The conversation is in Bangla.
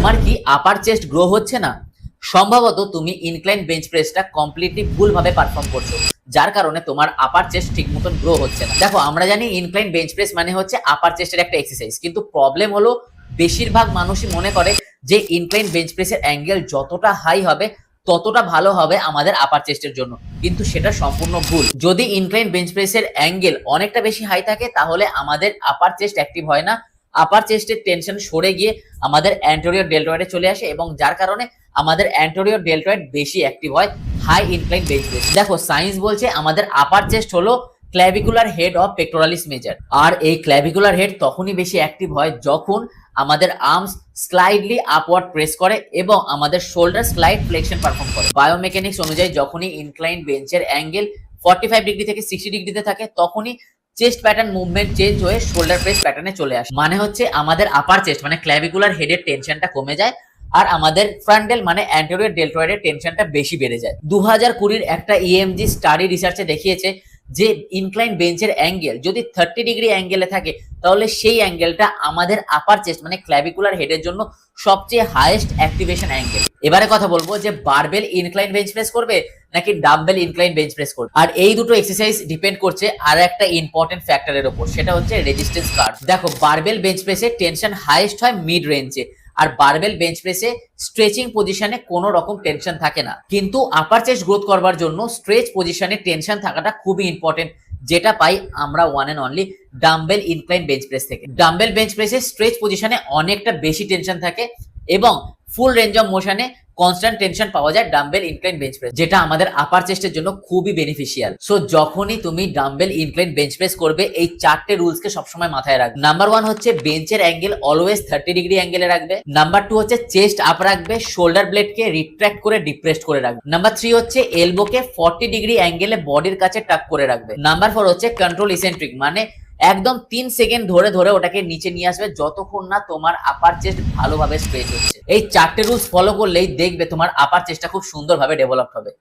তোমার কি আপার চেস্ট গ্রো হচ্ছে না? সম্ভবত তুমি ইনক্লাইন বেঞ্চ প্রেসটা কমপ্লিটলি ভুলভাবে পারফর্ম করছো, যার কারণে তোমার আপার চেস্ট ঠিক মতন গ্রো হচ্ছে না। দেখো, আমরা জানি ইনক্লাইন বেঞ্চ প্রেস মানে হচ্ছে আপার চেস্টের একটা এক্সারসাইজ, কিন্তু প্রবলেম হলো বেশিরভাগ মানুষই মনে করে যে ইনক্লাইন বেঞ্চ প্রেসের অ্যাঙ্গেল যতটা হাই হবে ততটা ভালো হবে আমাদের আপার চেস্টের জন্য, কিন্তু সেটা সম্পূর্ণ ভুল। যদি ইনক্লাইন বেঞ্চ প্রেসের অ্যাঙ্গেল অনেকটা বেশি হাই থাকে তাহলে আমাদের আপার চেস্ট অ্যাক্টিভ হয় না, আপার চেস্টের টেনশন সরে গিয়ে আমাদের অ্যান্টেরিয়র ডেল্টয়েডে চলে আসে এবং যার কারণে আমাদের অ্যান্টেরিয়র ডেল্টয়েড বেশি অ্যাক্টিভ হয় হাই ইনক্লাইন বেঞ্চ প্রেস। দেখো, সায়েন্স বলছে আমাদের আপার চেস্ট হলো clavicular head of pectoralis major, আর এই ক্ল্যাভিকুলার হেড তখনই বেশি অ্যাক্টিভ হয় যখন আমাদের আর্মস স্লাইডলি আপওয়ার্ড প্রেস করে এবং আমাদের শোল্ডার স্লাইড ফ্লেকশন পারফর্ম করে। বায়োমেকানিক্স অনুযায়ী যখনই ইনক্লাইন বেঞ্চের অ্যাঙ্গেল 45 ডিগ্রি থেকে 60 ডিগ্রিতে থাকে তখনই চেস্ট প্যাটার্ন মুভমেন্ট চেঞ্জ হয়ে শোল্ডার প্রেস প্যাটার্নে চলে আসে। মানে হচ্ছে আমাদের আপার চেস্ট মানে ক্ল্যাভিকুলার হেডের টেনশনটা কমে যায় আর আমাদের ফ্রন্টাল মানে অ্যান্টেরিয়র ডেল্টয়েডের টেনশনটা বেশি বেড়ে যায়। 2020 একটা ইএমজি স্টাডি রিসার্চে দেখিয়েছে যে ইনক্লাইন বেঞ্চের অ্যাঙ্গেল যদি 30 ডিগ্রি অ্যাঙ্গেলে থাকে তাহলে সেই অ্যাঙ্গেলটা আমাদের আপার চেস্ট মানে ক্ল্যাভিকুলার হেডের জন্য সবচেয়ে হাইয়েস্ট অ্যাক্টিভেশন অ্যাঙ্গেল। এবারে কথা বলবো যে বারবেল ইনক্লাইন বেঞ্চ প্রেস করবে নাকি ডাম্বেল ইনক্লাইন বেঞ্চ প্রেস করবে, আর এই দুটো এক্সারসাইজ ডিপেন্ড করছে আর একটা ইম্পর্টেন্ট ফ্যাক্টরের উপর, সেটা হচ্ছে রেজিস্ট্যান্স কার্ভ। দেখো, বারবেল বেঞ্চ প্রেসে টেনশন হাইয়েস্ট হয় মিড রেঞ্জে, আর বারবেল বেঞ্চ প্রেসে স্ট্রেচিং পজিশনে কোনো রকম টেনশন থাকে না, কিন্তু আপার চেস্ট গ্রোথ করবার জন্য স্ট্রেচ পজিশনে টেনশন থাকাটা খুবই ইম্পর্টেন্ট, যেটা পাই আমরা one and only dumbbell incline bench press থেকে। ডাম্বেল বেঞ্চ প্রেসে স্ট্রেচ পজিশনে অনেকটা বেশি টেনশন থাকে এবং ফুল রেঞ্জ অফ মোশনে কনস্ট্যান্ট টেনশন পাওয়া যায় ডাম্বেল ইনক্লাইন বেঞ্চ প্রেস, যেটা আমাদের আপার চেস্টের জন্য খুবই বেনিফিশিয়াল। সো যখনই তুমি ডাম্বেল ইনক্লাইন বেঞ্চ প্রেস করবে এই চারটে রুলসকে সবসময় মাথায় রাখবে। নাম্বার 1 হচ্ছে বেঞ্চের অ্যাঙ্গেল অলওয়েজ 30 ডিগ্রি অ্যাঙ্গেলে রাখবে। নাম্বার 2 হচ্ছে চেস্ট আপ রাখবে, শোল্ডার ব্লেডকে রিট্র্যাক্ট করে ডিপ্রেসড করে রাখবে। নাম্বার 3 হচ্ছে এলবোকে 40 ডিগ্রি অ্যাঙ্গেলে বডির কাছে টাক করে রাখবে। নাম্বার 4 হচ্ছে কন্ট্রোল ইসেন্ট্রিক, মানে একদম 3 সেকেন্ড ধরে ধরে ওটাকে নিচে নিয়ে আসবে যতক্ষণ না তোমার আপার চেস্ট ভালোভাবে স্ট্রেচ হচ্ছে। এই চারটে রুলস ফলো করলেই দেখবে তোমার আপার চেস্টটা খুব সুন্দরভাবে ডেভেলপ হবে।